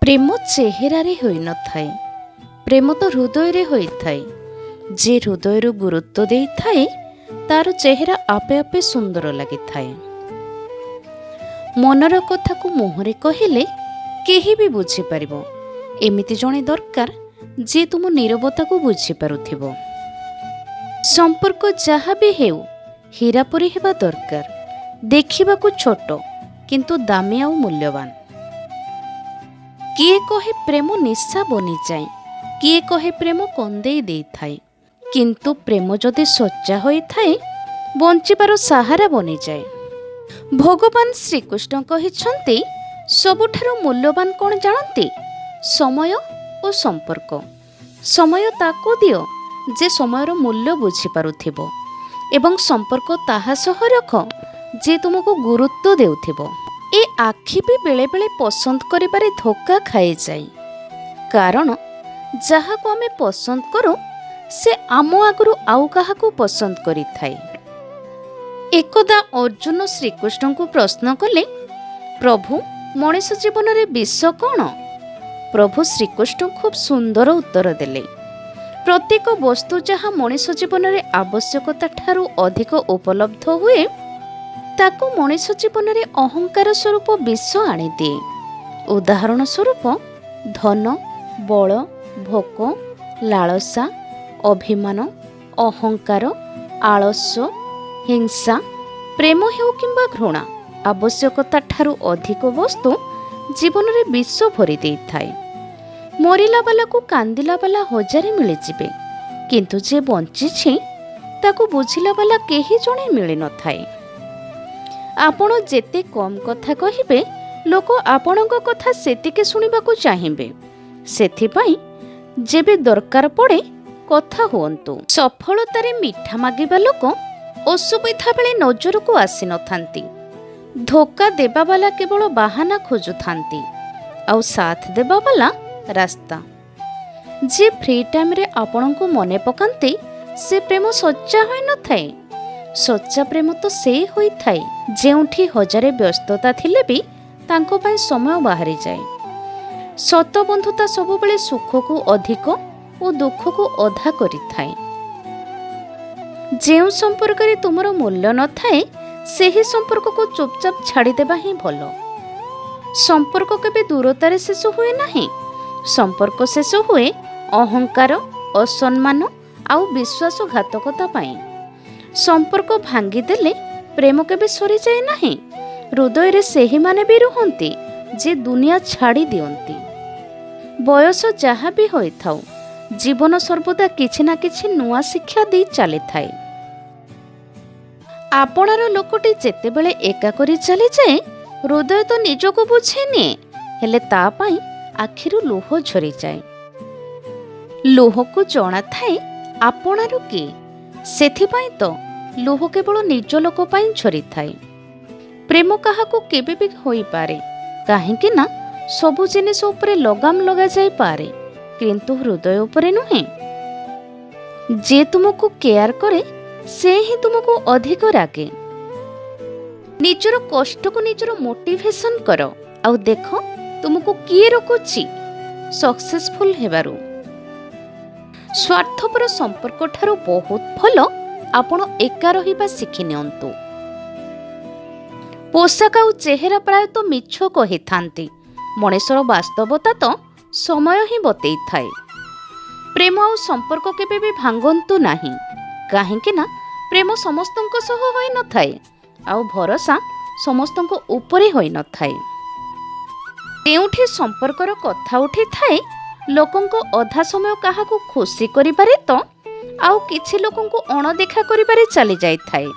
ପ୍ରେମ ଚେହେରାରେ ହୋଇନଥାଏ, ପ୍ରେମ ତ ହୃଦୟରେ ହୋଇଥାଏ। ଯେ ହୃଦୟରୁ ଗୁରୁତ୍ୱ ଦେଇଥାଏ ତାର ଚେହେରା ଆପେ ଆପେ ସୁନ୍ଦର ଲାଗିଥାଏ। ମନର କଥାକୁ ମୁହଁରେ କହିଲେ କେହି ବି ବୁଝିପାରିବ। ଏମିତି ଜଣେ ଦରକାର ଯିଏ ତୁମ ନୀରବତାକୁ ବୁଝିପାରୁଥିବ। ସମ୍ପର୍କ ଯାହା ବି ହେଉ ହୀରା ପରି ହେବା ଦରକାର। ଦେଖିବାକୁ ଛୋଟ କିନ୍ତୁ ଦାମୀ ଆଉ ମୂଲ୍ୟବାନ। କିଏ କହେ ପ୍ରେମ ନିଶା ବନିଯାଏ, କିଏ କହେ ପ୍ରେମ କନ୍ଦେଇ ଦେଇଥାଏ। କିନ୍ତୁ ପ୍ରେମ ଯଦି ସଚ୍ଚା ହୋଇଥାଏ ବଞ୍ଚିବାର ସାହାରା ବନିଯାଏ। ଭଗବାନ ଶ୍ରୀକୃଷ୍ଣ କହିଛନ୍ତି ସବୁଠାରୁ ମୂଲ୍ୟବାନ କ'ଣ ଜାଣନ୍ତି? ସମୟ ଓ ସମ୍ପର୍କ। ସମୟ ତାକୁ ଦିଅ ଯେ ସମୟର ମୂଲ୍ୟ ବୁଝିପାରୁଥିବ ଏବଂ ସମ୍ପର୍କ ତାହା ସହ ରଖ ଯେ ତୁମକୁ ଗୁରୁତ୍ୱ ଦେଉଥିବ। ଏ ଆଖି ବି ବେଳେବେଳେ ପସନ୍ଦ କରିବାରେ ଧୋକା ଖାଇଯାଏ। କାରଣ ଯାହାକୁ ଆମେ ପସନ୍ଦ କରୁ ସେ ଆମ ଆଗରୁ ଆଉ କାହାକୁ ପସନ୍ଦ କରିଥାଏ। ଏକଦା ଅର୍ଜୁନ ଶ୍ରୀକୃଷ୍ଣଙ୍କୁ ପ୍ରଶ୍ନ କଲେ, ପ୍ରଭୁ ମଣିଷ ଜୀବନରେ ବିଷ କ'ଣ? ପ୍ରଭୁ ଶ୍ରୀକୃଷ୍ଣ ଖୁବ୍ ସୁନ୍ଦର ଉତ୍ତର ଦେଲେ, ପ୍ରତ୍ୟେକ ବସ୍ତୁ ଯାହା ମଣିଷ ଜୀବନରେ ଆବଶ୍ୟକତା ଠାରୁ ଅଧିକ ଉପଲବ୍ଧ ହୁଏ ତାକୁ ମଣିଷ ଜୀବନରେ ଅହଙ୍କାର ସ୍ୱରୂପ ବିଷ ଆଣିଦିଏ। ଉଦାହରଣ ସ୍ୱରୂପ ଧନ, ବଳ, ଭୋକ, ଲାଳସା, ଅଭିମାନ, ଅହଙ୍କାର, ଆଳସ୍ୟ, ହିଂସା, ପ୍ରେମ ହେଉ କିମ୍ବା ଘୃଣା ଆବଶ୍ୟକତା ଠାରୁ ଅଧିକ ବସ୍ତୁ ଜୀବନରେ ବିଷ ଭରି ଦେଇଥାଏ। ମରିଲା ବାଲାକୁ କାନ୍ଦିଲା ବାଲା ହଜାରେ ମିଳିଯିବେ, କିନ୍ତୁ ଯେ ବଞ୍ଚିଛି ତାକୁ ବୁଝିଲା ବାଲା କେହି ଜଣେ ମିଳିନଥାଏ। ଆପଣ ଯେତେ କମ୍ କଥା କହିବେ ଲୋକ ଆପଣଙ୍କ କଥା ସେତିକି ଶୁଣିବାକୁ ଚାହିଁବେ। ସେଥିପାଇଁ ଯେବେ ଦରକାର ପଡ଼େ କଥା ହୁଅନ୍ତୁ। ସଫଳତାରେ ମିଠା ମାଗିବା ଲୋକ ଅସୁବିଧା ବେଳେ ନଜରକୁ ଆସିନଥାନ୍ତି। ଧୋକା ଦେବା ବାଲା କେବଳ ବାହାନା ଖୋଜୁଥାନ୍ତି ଆଉ ସାଥ ଦେବା ବାଲା ରାସ୍ତା। ଯିଏ ଫ୍ରି ଟାଇମ୍ରେ ଆପଣଙ୍କୁ ମନେ ପକାନ୍ତି ସେ ପ୍ରେମ ସଚ୍ଚା ହୋଇନଥାଏ। ସଚ୍ଚା ପ୍ରେମ ତ ସେ ହୋଇଥାଏ ଯେଉଁଠି ହଜାରେ ବ୍ୟସ୍ତତା ଥିଲେ ବି ତାଙ୍କ ପାଇଁ ସମୟ ବାହାରିଯାଏ। ସତ ବନ୍ଧୁତା ସବୁବେଳେ ସୁଖକୁ ଅଧିକ ଓ ଦୁଃଖକୁ ଅଧା କରିଥାଏ। ଯେଉଁ ସମ୍ପର୍କରେ ତୁମର ମୂଲ୍ୟ ନଥାଏ ସେହି ସମ୍ପର୍କକୁ ଚୁପଚାପ ଛାଡ଼ିଦେବା ହିଁ ଭଲ। ସମ୍ପର୍କ କେବେ ଦୂରତାରେ ଶେଷ ହୁଏ ନାହିଁ। ସମ୍ପର୍କ ଶେଷ ହୁଏ ଅହଙ୍କାର, ଅସମ୍ମାନ ଆଉ ବିଶ୍ୱାସଘାତକତା ପାଇଁ। ସମ୍ପର୍କ ଭାଙ୍ଗିଦେଲେ ପ୍ରେମ କେବେ ସରିଯାଏ ନାହିଁ। ହୃଦୟରେ ସେହିମାନେ ବି ରୁହନ୍ତି ଯେ ଦୁନିଆ ଛାଡ଼ି ଦିଅନ୍ତି। ବୟସ ଯାହା ବି ହୋଇଥାଉ ଜୀବନ ସର୍ବଦା କିଛି ନା କିଛି ନୂଆ ଶିକ୍ଷା ଦେଇ ଚାଲିଥାଏ। ଆପଣାର ଲୋକଟି ଯେତେବେଳେ ଏକା କରି ଚାଲିଯାଏ ହୃଦୟ ତ ନିଜକୁ ବୁଝେନିଏ, ହେଲେ ତା ପାଇଁ ଆଖିରୁ ଲୁହ ଝରିଯାଏ। ଲୁହକୁ ଜଣାଥାଏ ଆପଣାର କିଏ, ସେଥିପାଇଁ ତ ଲୁହ କେବଳ ନିଜ ଲୋକ ପାଇଁ ଝରିଥାଏ। ପ୍ରେମ କାହାକୁ କେବେ ବି ହୋଇପାରେ, କାହିଁକି ନା ସବୁ ଜିନିଷ ଉପରେ ଲଗାମ ଲଗାଯାଇପାରେ କିନ୍ତୁ ହୃଦୟ ଉପରେ ନୁହେଁ। ଯିଏ ତୁମକୁ କେୟାର କରେ ସେ ହିଁ ତୁମକୁ ଅଧିକ ରାଗେ। ନିଜର କଷ୍ଟକୁ ନିଜର ମୋଟିଭେସନ କର ଆଉ ଦେଖ ତୁମକୁ କିଏ ରୋକୁଛି ସକ୍ସେସଫୁଲ ହେବାରୁ। ସ୍ୱାର୍ଥପର ସମ୍ପର୍କ ଠାରୁ ବହୁତ ଭଲ ଆପଣ ଏକା ରହିବା ଶିଖି ନିଅନ୍ତୁ। ପୋଷାକ ଆଉ ଚେହେରା ପ୍ରାୟତଃ ମିଛ କହିଥାନ୍ତି। ମଣିଷର ବାସ୍ତବତା ତ ସମୟ ହିଁ ବତେଇଥାଏ। ପ୍ରେମ ଆଉ ସମ୍ପର୍କ କେବେ ବି ଭାଙ୍ଗନ୍ତୁ ନାହିଁ, କାହିଁକି ନା ପ୍ରେମ ସମସ୍ତଙ୍କ ସହ ହୋଇନଥାଏ ଆଉ ଭରସା ସମସ୍ତଙ୍କ ଉପରେ ହୋଇନଥାଏ। ଯେଉଁଠି ସମ୍ପର୍କର କଥା ଉଠିଥାଏ ଲୋକଙ୍କ ଅଧା ସମୟ କାହାକୁ ଖୁସି କରିବାରେ ତ ଆଉ କିଛି ଲୋକଙ୍କୁ ଅଣଦେଖା କରିବାରେ ଚାଲି ଯାଇଥାଏ।